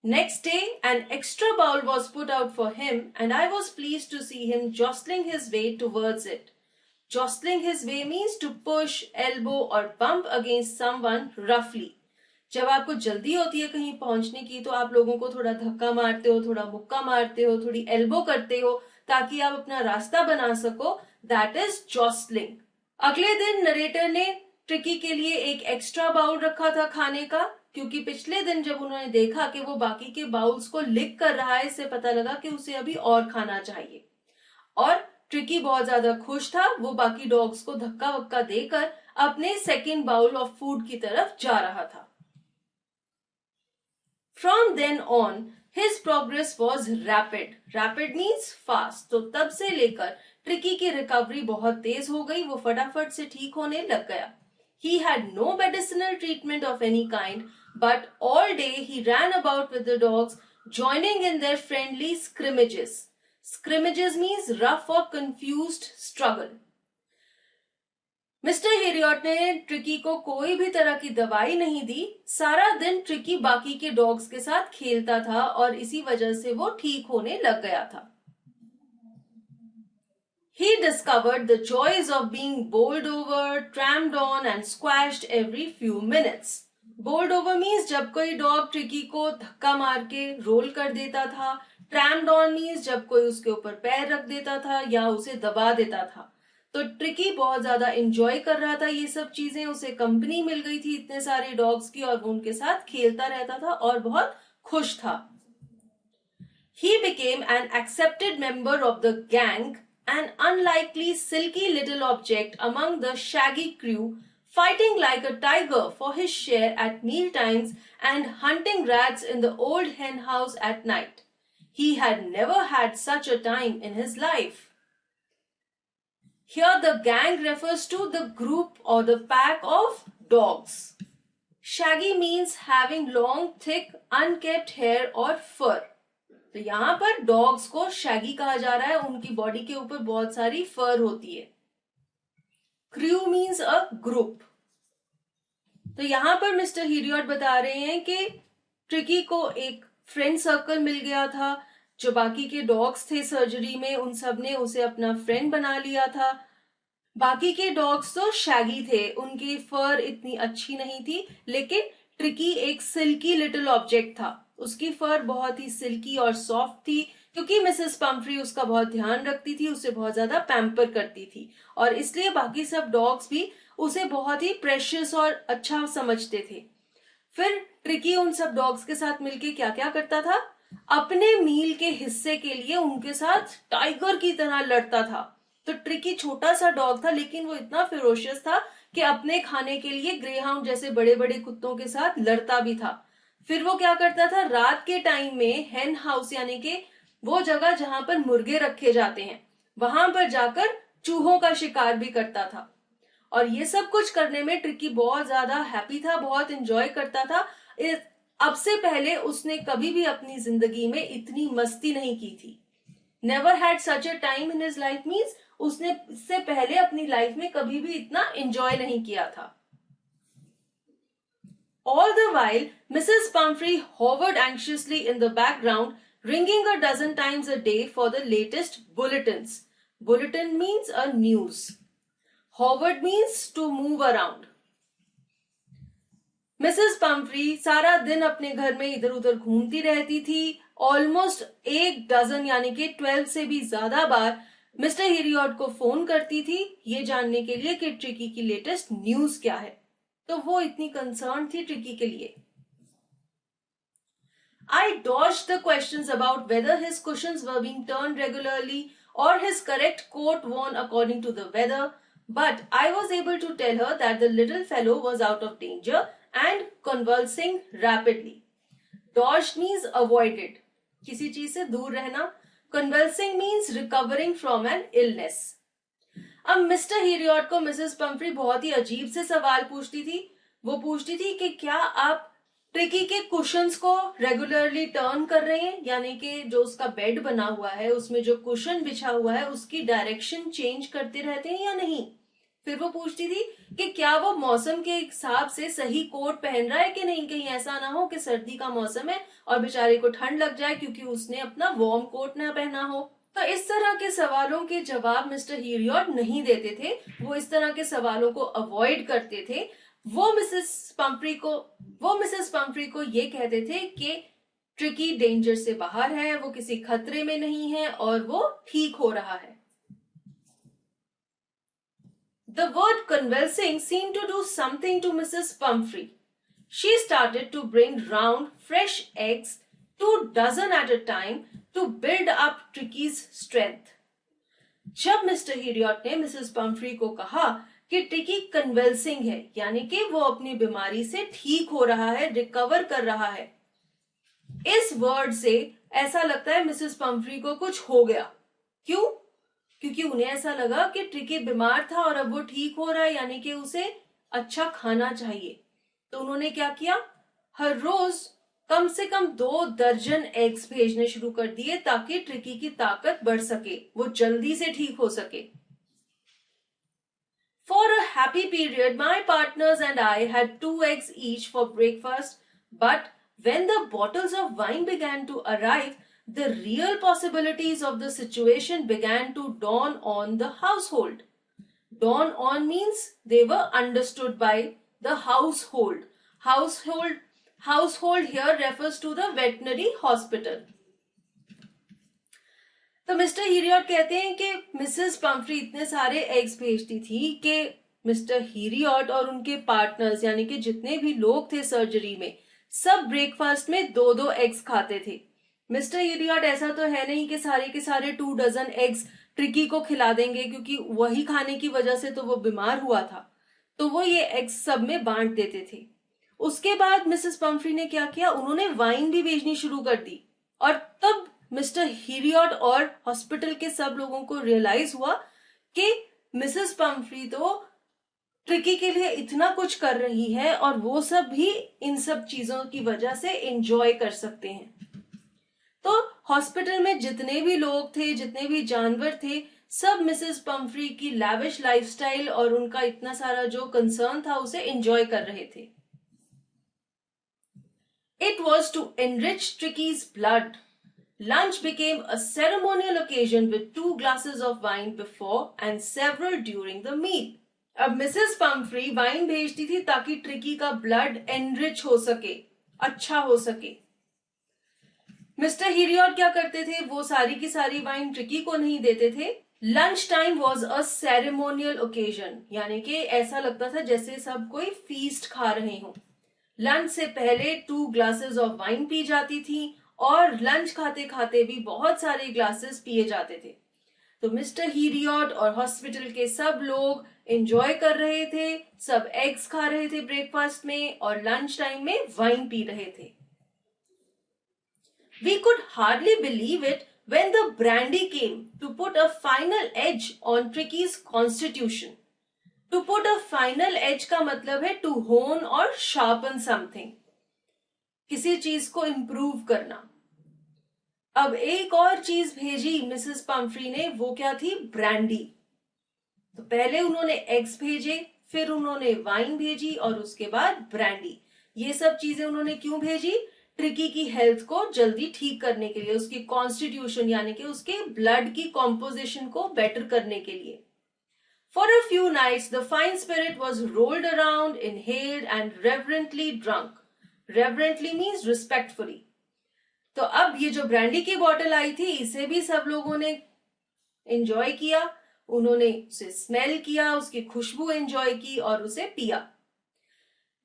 Next day, an extra bowl was put out for him and I was pleased to see him jostling his way towards it. Jostling his way means to push, elbow or bump against someone roughly. जब आपको जल्दी होती है कहीं पहुंचने की तो आप लोगों को थोड़ा धक्का मारते हो, थोड़ा मुक्का मारते हो, थोड़ी एल्बो करते हो ताकि आप अपना रास्ता बना सको। That is जॉस्टलिंग। अगले दिन नरेटर ने ट्रिकी के लिए एक एक्स्ट्रा बाउल रखा था खाने का, क्योंकि पिछले दिन जब उन्होंने देखा कि वो बाकी के बाउल्स को लिक कर रहा है, इससे पता लगा कि उसे अभी और खाना चाहिए। और ट्रिकी बहुत ज्यादा खुश था, वो बाकी डॉग्स को धक्का वक्का देकर अपने सेकेंड बाउल ऑफ फूड की तरफ जा रहा था। From then on, his progress was rapid. Rapid means fast. तो तब से लेकर ट्रिकी की रिकवरी बहुत तेज हो गई, वो फटाफट से ठीक होने लग गया। He had no medicinal treatment of any kind, but all day he ran about with the dogs, joining in their friendly scrimmages. Scrimmages means rough or confused struggle. Mister Harriet ने ट्रिकी को कोई भी तरह की दवाई नहीं दी, सारा दिन ट्रिकी बाकी के डॉग्स के साथ खेलता था और इसी वजह से वो ठीक होने लग गया था। He discovered the joys of being bowled over, tramped on and squashed every few minutes. Bowled over means जब कोई डॉग ट्रिकी को धक्का मार के रोल कर देता था। Tramped on means जब कोई उसके ऊपर पैर रख देता था या उसे दबा देता था। तो ट्रिकी बहुत ज्यादा एंजॉय कर रहा था ये सब चीजें, उसे कंपनी मिल गई थी इतने सारे डॉग्स की और वो उनके साथ खेलता रहता था और बहुत खुश था। He became an accepted member of the gang, an unlikely silky little object among the shaggy crew, fighting like a tiger for his share at meal times and hunting rats in the old hen house at night. He had never had such a time in his life. Here the gang refers to the group or the pack of dogs. Shaggy means having long, thick, unkempt hair or fur. तो यहाँ पर dogs को Shaggy कहा जा रहा है, उनकी body के ऊपर बहुत सारी फर होती है। Crew means a group. तो यहाँ पर मिस्टर हीरियट बता रहे हैं कि ट्रिकी को एक फ्रेंड सर्कल मिल गया था। जो बाकी के डॉग्स थे सर्जरी में, उन सब ने उसे अपना फ्रेंड बना लिया था। बाकी के डॉग्स तो शैगी थे, उनकी फर इतनी अच्छी नहीं थी, लेकिन ट्रिकी एक सिल्की लिटिल ऑब्जेक्ट था। उसकी फर बहुत ही सिल्की और सॉफ्ट थी, क्योंकि मिसेस पम्फ्री उसका बहुत ध्यान रखती थी, उसे बहुत ज्यादा पैम्पर करती थी, और इसलिए बाकी सब डॉग्स भी उसे बहुत ही प्रेशियस और अच्छा समझते थे। फिर ट्रिकी उन सब डॉग्स के साथ मिलके क्या क्या करता था, अपने मील के हिस्से के लिए उनके साथ टाइगर की तरह लड़ता था। तो ट्रिकी छोटा सा डॉग था, लेकिन वो इतना फिरोशियस था कि अपने खाने के लिए ग्रेहाउंड जैसे बड़े बड़े कुत्तों के साथ लड़ता भी था। फिर वो क्या करता था, रात के टाइम में हेन हाउस यानी कि वो जगह जहां पर मुर्गे रखे जाते हैं, वहां पर जाकर चूहों का शिकार भी करता था। और ये सब कुछ करने में ट्रिकी बहुत ज्यादा हैप्पी था, बहुत एंजॉय करता था। अब से पहले उसने कभी भी अपनी जिंदगी में इतनी मस्ती नहीं की थी। Never had such a time in his life means उसने इससे पहले अपनी लाइफ में कभी भी इतना एंजॉय नहीं किया था। All the while, Mrs. Pumphrey hovered anxiously in the background, ringing a dozen times a day for the latest bulletins. Bulletin means a news. Hovered means to move around. Mrs Pomfrey सारा दिन अपने घर में इधर उधर घूमती रहती थी। ऑलमोस्ट 1 डजन यानी कि 12 से भी ज्यादा बार मिस्टर हीरियट को फोन करती थी, ये जानने के लिए कि ट्रिकी की लेटेस्ट न्यूज क्या है। तो वो इतनी कंसर्न थी ट्रिकी के लिए। I dodged the questions about whether his cushions were being turned regularly or his correct coat worn according to the weather, but I was able to tell her that the little fellow was out of danger and convulsing rapidly. Dodged means avoided, किसी चीज से दूर रहना। Convulsing means recovering from an illness. अब mister हीरियट को Mrs Pomfrey बहुत ही अजीब से सवाल पूछती थी। वो पूछती थी कि क्या आप ट्रिकी के कुशन्स को रेगुलरली टर्न कर रहे हैं, यानी कि जो उसका बेड बना हुआ है उसमें जो कुशन बिछा हुआ है उसकी डायरेक्शन चेंज करते रहते हैं या नहीं। फिर वो पूछती थी कि क्या वो मौसम के हिसाब से सही कोट पहन रहा है कि नहीं, कहीं ऐसा ना हो कि सर्दी का मौसम है और बेचारे को ठंड लग जाए क्योंकि उसने अपना वार्म कोट ना पहना हो। तो इस तरह के सवालों के जवाब मिस्टर हीरियट नहीं देते थे, वो इस तरह के सवालों को अवॉइड करते थे। वो मिसेस पम्फ्री को ये कहते थे कि ट्रिकी डेंजर से बाहर है, वो किसी खतरे में नहीं है और वो ठीक हो रहा है। The word convulsing seemed to do something to Mrs. Pumphrey. She started to bring round fresh eggs, 2 dozen at a time, to build up Tricky's strength. जब मिस्टर हीरियट ने मिसेस पम्फ्री को कहा कि ट्रिकी कन्वल्सिंग है, यानी कि वो अपनी बीमारी से ठीक हो रहा है, रिकवर कर रहा है, इस वर्ड से ऐसा लगता है मिसेस पम्फ्री को कुछ हो गया। क्यों? क्योंकि उन्हें ऐसा लगा कि ट्रिकी बीमार था और अब वो ठीक हो रहा है, यानी कि उसे अच्छा खाना चाहिए। तो उन्होंने क्या किया, हर रोज कम से कम 2 दर्जन एग्स भेजने शुरू कर दिए ताकि ट्रिकी की ताकत बढ़ सके, वो जल्दी से ठीक हो सके। For a happy period, my partners and I had 2 eggs each for breakfast, but when the bottles of wine began to arrive, the real possibilities of the situation began to dawn on the household. Dawn on means they were understood by the household. Household here refers to the veterinary hospital. तो mister Herriot कहते हैं कि Mrs Pomfrey इतने सारे eggs भेजती थी कि mister हीरियट और उनके पार्टनर्स यानी कि जितने भी लोग थे सर्जरी में, सब ब्रेकफास्ट में 2-2 एग्स खाते थे। मिस्टर हीरियट ऐसा तो है नहीं कि सारे के सारे 2 डजन एग्स ट्रिकी को खिला देंगे, क्योंकि वही खाने की वजह से तो वो बीमार हुआ था। तो वो ये एग्स सब में बांट देते थे। उसके बाद मिसेस पम्फ्री ने क्या किया, उन्होंने वाइन भी भेजनी शुरू कर दी। और तब मिस्टर हीरियट और हॉस्पिटल के सब लोगों को रियलाइज हुआ कि मिसेस पम्फ्री तो ट्रिकी के लिए इतना कुछ कर रही है और वो सब भी इन सब चीजों की वजह से एंजॉय कर सकते हैं। तो हॉस्पिटल में जितने भी लोग थे, जितने भी जानवर थे, सब मिसेस पम्फ्री की लैविश लाइफस्टाइल और उनका इतना सारा जो कंसर्न था उसे एंजॉय कर रहे थे. It was to enrich Tricky's blood. Lunch became a ceremonial occasion with 2 glasses of wine before and several during the meal. अब मिसेस पम्फ्री वाइन भेजती थी ताकि ट्रिकी का ब्लड एनरिच हो सके, अच्छा हो सके. मिस्टर हीरियट क्या करते थे, वो सारी की सारी वाइन ट्रिकी को नहीं देते थे. Lunch time was a ceremonial occasion, यानी कि ऐसा लगता था जैसे सब कोई फीस्ट खा रहे हों. लंच से पहले 2 ग्लासेस ऑफ वाइन पी जाती थी और लंच खाते खाते भी बहुत सारे ग्लासेस पिए जाते थे. तो मिस्टर हीरियट और हॉस्पिटल के सब लोग एंजॉय कर रहे थे, सब एग्स खा रहे थे ब्रेकफास्ट में और लंच टाइम में वाइन पी रहे थे. We could hardly believe it when the brandy came to put a final edge on Tricky's constitution. To put a final edge का मतलब है to hone or sharpen something. किसी चीज को improve करना. अब एक और चीज भेजी मिसेस पम्फ्री ने, वो क्या थी, ब्रांडी. तो पहले उन्होंने एग्स भेजे, फिर उन्होंने वाइन भेजी और उसके बाद ब्रांडी. ये सब चीजें उन्होंने क्यों भेजी? ट्रिकी की हेल्थ को जल्दी ठीक करने के लिए, उसकी कॉन्स्टिट्यूशन यानी कि उसके ब्लड की कॉम्पोजिशन को बेटर करने के लिए. For a few nights, the fine spirit was rolled around, inhaled and reverently drunk. Reverently means respectfully. तो अब ये जो ब्रांडी की बोतल आई थी, इसे भी सब लोगों ने एंजॉय किया. उन्होंने उसे स्मेल किया, उसकी खुशबू एंजॉय की और उसे पिया.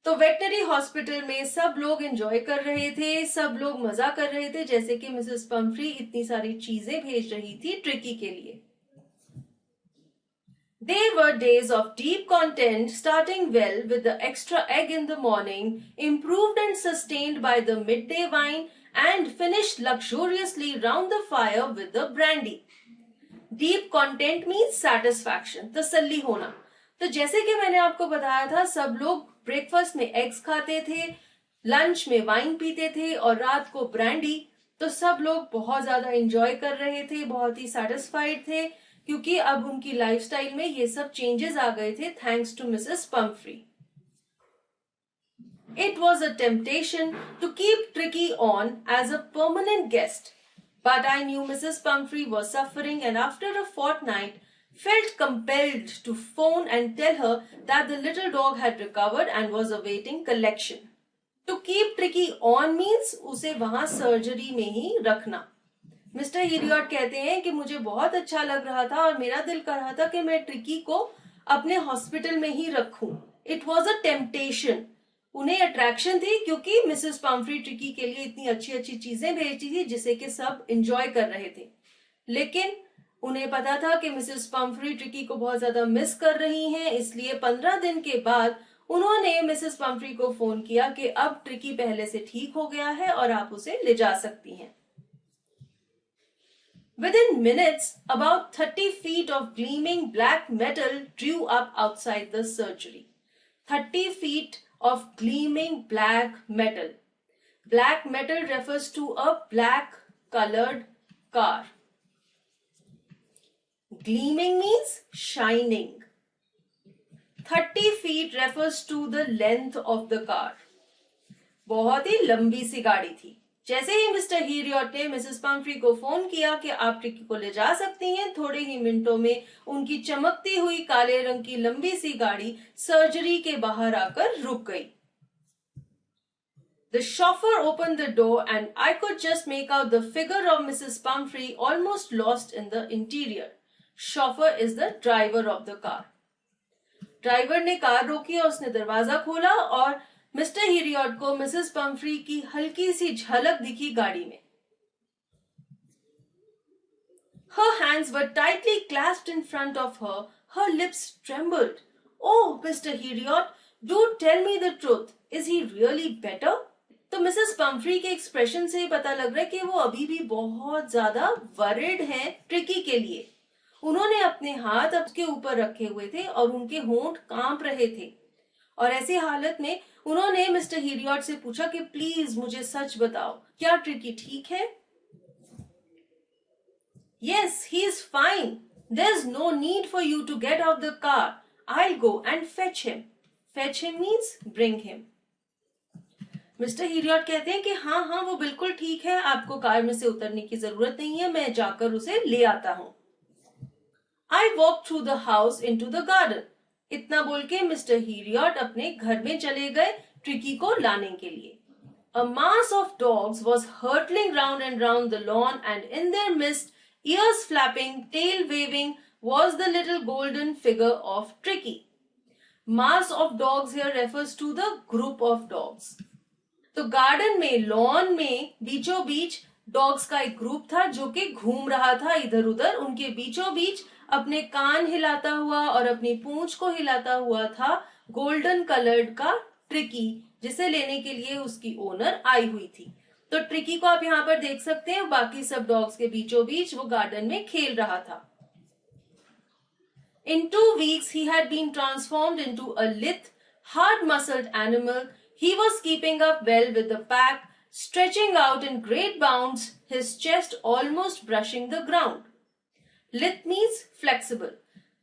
तो वेटनरी हॉस्पिटल में सब लोग एंजॉय कर रहे थे, सब लोग मजा कर रहे थे, जैसे कि मिसेस पम्फ्री इतनी सारी चीजें भेज रही थी ट्रिकी के लिए. There were days of deep content, starting well with the extra egg in the morning, improved and sustained by the midday wine, and finished luxuriously round the fire with the brandy. Deep content means satisfaction, तसल्ली होना. तो जैसे कि मैंने आपको बताया था, सब लोग ब्रेकफास्ट में एग्स खाते थे, लंच में वाइन पीते थे और रात को ब्रांडी. तो सब लोग बहुत ज्यादा एंजॉय कर रहे थे, बहुत ही सेटिस्फाइड थे, क्योंकि अब उनकी लाइफस्टाइल में ये सब चेंजेस आ गए थे thanks to Mrs Pumphrey. It was a temptation to keep Tricky on as a permanent guest, but I knew Mrs. Pumphrey was suffering and after a fortnight felt compelled to phone and tell her that the little dog had recovered and was awaiting collection. To keep Tricky on means उसे वहां surgery में ही रखना. Mister Herriot कहते हैं कि मुझे बहुत अच्छा लग रहा था और मेरा दिल कर रहा था कि मैं ट्रिकी को अपने हॉस्पिटल में ही रखूं. It was a temptation. उन्हें अट्रैक्शन थी क्योंकि मिसेस पम्फ्री ट्रिकी के लिए इतनी अच्छी अच्छी चीजें भेजती थी जिसे कि सब एंजॉय कर रहे थे. लेकिन उन्हें पता था कि मिसेस पम्फ्री ट्रिकी को बहुत ज्यादा मिस कर रही हैं, इसलिए 15 दिन के बाद उन्होंने मिसेस पम्फ्री को फोन किया कि अब ट्रिकी पहले से ठीक हो गया है और आप उसे ले जा सकती हैं. Within minutes, about 30 feet of gleaming black metal drew up outside the surgery. 30 feet of gleaming black metal. Black metal refers to a black colored car. Gleaming means shining. 30 feet refers to the length of the car. बहुत ही लंबी सी गाड़ी थी. जैसे ही mister Herriot ने Mrs Pomfrey को phone किया कि आप ट्रिकी को ले जा सकती हैं, थोड़े ही मिनटों में उनकी चमकती हुई काले रंग की लंबी सी गाड़ी सर्जरी के बाहर आकर रुक गई. The chauffeur opened the door and I could just make out the figure of Mrs. Pumphrey almost lost in the interior. Chauffeur is the driver of the car. Driver ने कार रोकी और उसने दरवाजा खोला और मिस्टर हीरियट को Mrs Pomfrey की हल्की सी झलक दिखी गाड़ी में. Her hands were tightly clasped in front of her. Her lips trembled. Oh, Mr. Heriot, do tell me the truth. Is he really better? तो मिसेस पम्फ्री के एक्सप्रेशन से पता लग रहा है कि वो अभी भी बहुत ज्यादा वरिड हैं ट्रिकी के लिए. उन्होंने अपने हाथ उसके ऊपर रखे हुए थे और उनके होंठ कांप रहे थे. और ऐसी हालत में उन्होंने मिस्टर हीरियट से पूछा कि प्लीज मुझे सच बताओ, क्या ट्रिकी ठीक है? Yes, he is fine. There's no need for you to get out the car. I'll go and fetch him. Fetch him means bring him. Mister Herriot कहते हैं कि हाँ हाँ वो बिल्कुल ठीक है, आपको कार में से उतरने की जरूरत नहीं है, मैं जाकर उसे ले आता हूँ. I walked through the house into the garden. इतना बोल के मिस्टर हीरियट अपने घर में चले गए ट्रिकी को लाने के लिए. A mass of dogs was hurtling round and round the lawn, and in their midst, ears flapping, tail waving, was the little golden figure of Tricky. Mass of dogs here refers to the group of dogs. तो garden में, lawn में बीचों बीच dogs का एक group था जो कि घूम रहा था इधर उधर. उनके बीचों बीच अपने कान हिलाता हुआ और अपनी पूंछ को हिलाता हुआ था गोल्डन कलर्ड का ट्रिकी, जिसे लेने के लिए उसकी ओनर आई हुई थी. तो ट्रिकी को आप यहाँ पर देख सकते हैं, बाकी सब डॉग्स के बीचों बीच वो गार्डन में खेल रहा था. In 2 weeks he had been transformed into a lithe, hard-muscled animal. He was keeping up well with the pack, stretching out in great bounds, his chest almost brushing the ground. Lithe means flexible.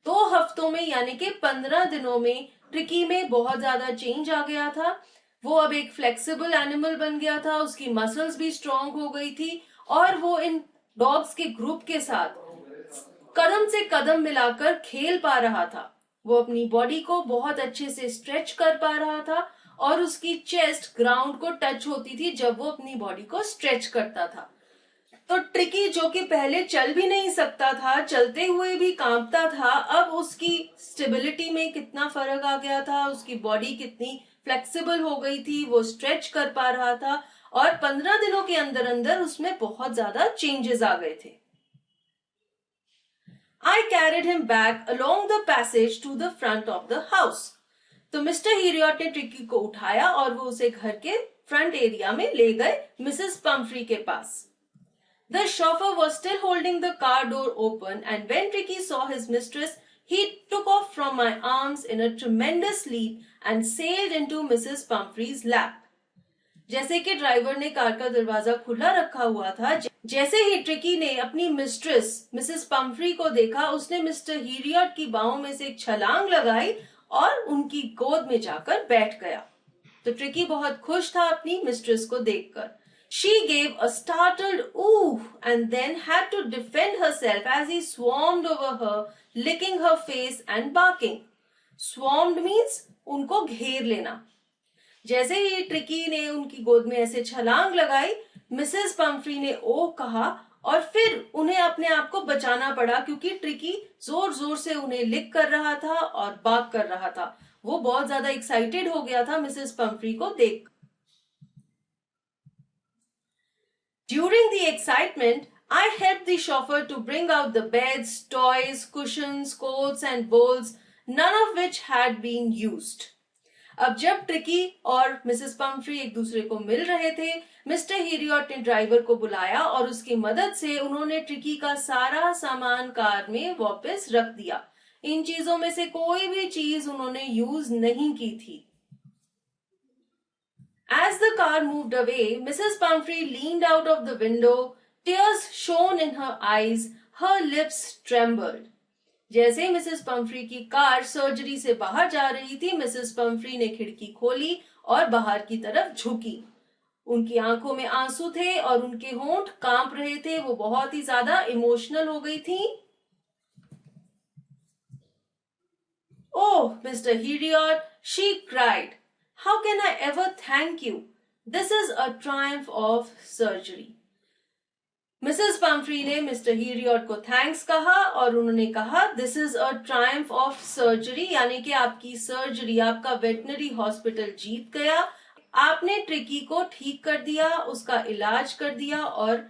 2 हफ्तों में यानी कि 15 दिनों में tricky में बहुत ज्यादा change आ गया था. वो अब एक फ्लेक्सिबल एनिमल बन गया था, उसकी मसल्स भी स्ट्रांग हो गई थी और वो इन डॉग्स के ग्रुप के साथ कदम से कदम मिलाकर खेल पा रहा था. वो अपनी बॉडी को बहुत अच्छे से स्ट्रेच कर पा रहा था और उसकी चेस्ट ग्राउंड को टच होती थी जब वो अपनी बॉडी को स्ट्रेच करता था. तो ट्रिकी जो कि पहले चल भी नहीं सकता था, चलते हुए भी कांपता था, अब उसकी स्टेबिलिटी में कितना फर्क आ गया था, उसकी बॉडी कितनी फ्लेक्सिबल हो गई थी, वो स्ट्रेच कर पा रहा था और 15 दिनों के अंदर अंदर उसमें बहुत ज्यादा चेंजेस आ गए थे. I carried him back along the passage to the front of the house. तो मिस्टर हीरियट ने ट्रिकी को उठाया और वो उसे घर के फ्रंट एरिया में ले गए मिसेस पम्फ्री के पास. The chauffeur was still holding the car door open, and when Tricky saw his mistress, he took off from my arms in a tremendous leap and sailed into Mrs. Pumphrey's lap. जैसे कि driver ने car का दरवाजा खुला रखा हुआ था, जैसे ही ट्रिकी ने अपनी मिस्ट्रेस मिसेस पम्फ्री को देखा, उसने मिस्टर हीरियट की बाहों में से एक छलांग लगाई और उनकी गोद में जाकर बैठ गया. तो ट्रिकी बहुत खुश था अपनी मिस्ट्रेस को देखकर. She gave a startled ooh and then had to defend herself as he swarmed over her, licking her face and barking. Swarmed means उनको घेर लेना. जैसे ही ट्रिकी ने उनकी गोद में ऐसे छलांग लगाई, मिसेस पम्फ्री ने ओह कहा और फिर उन्हें अपने आप को बचाना पड़ा क्योंकि ट्रिकी जोर जोर से उन्हें लिक कर रहा था और बाक कर रहा था. वो बहुत ज्यादा एक्साइटेड हो गया था मिसेस पम्फ्री को देख. During the excitement, I helped the chauffeur to bring out the beds, toys, cushions, coats and bowls, none of which had been used. अब जब ट्रिकी और मिसेस पम्फ्री एक दूसरे को मिल रहे थे, मिस्टर हीरियट ने ड्राइवर को बुलाया और उसकी मदद से उन्होंने ट्रिकी का सारा सामान कार में वापस रख दिया. इन चीजों में से कोई भी चीज उन्होंने यूज नहीं की थी. As the car moved away, Mrs. Pumphrey leaned out of the window. Tears shone in her eyes. Her lips trembled. जैसे ही मिसेस पम्फ्री की कार सर्जरी से बाहर जा रही थी, मिसेस पम्फ्री ने खिड़की खोली और बाहर की तरफ झुकी. उनकी आंखों में आंसू थे और उनके होंठ कांप रहे थे. वो बहुत ही ज्यादा इमोशनल हो गई थी. Oh, Mr. Heriot, she cried. How can I ever thank you? This is a triumph of surgery. Mrs Pomfrey ने मिस्टर हीरियट को थैंक्स कहा और उन्होंने कहा this is a triumph of surgery, यानी कि आपकी सर्जरी, आपका वेटनरी हॉस्पिटल जीत गया. आपने ट्रिकी को ठीक कर दिया, उसका इलाज कर दिया और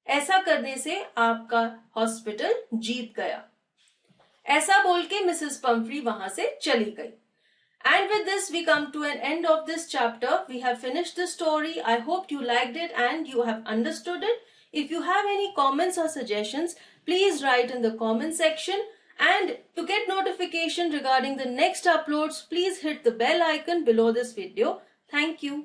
ऐसा करने से आपका हॉस्पिटल जीत गया. ऐसा बोल के मिसेस पम्फ्री वहां से चली गई. And with this we come to an end of this chapter. We have finished the story. I hope you liked it and you have understood it. If you have any comments or suggestions, please write in the comment section. And to get notification regarding the next uploads, please hit the bell icon below this video. Thank you.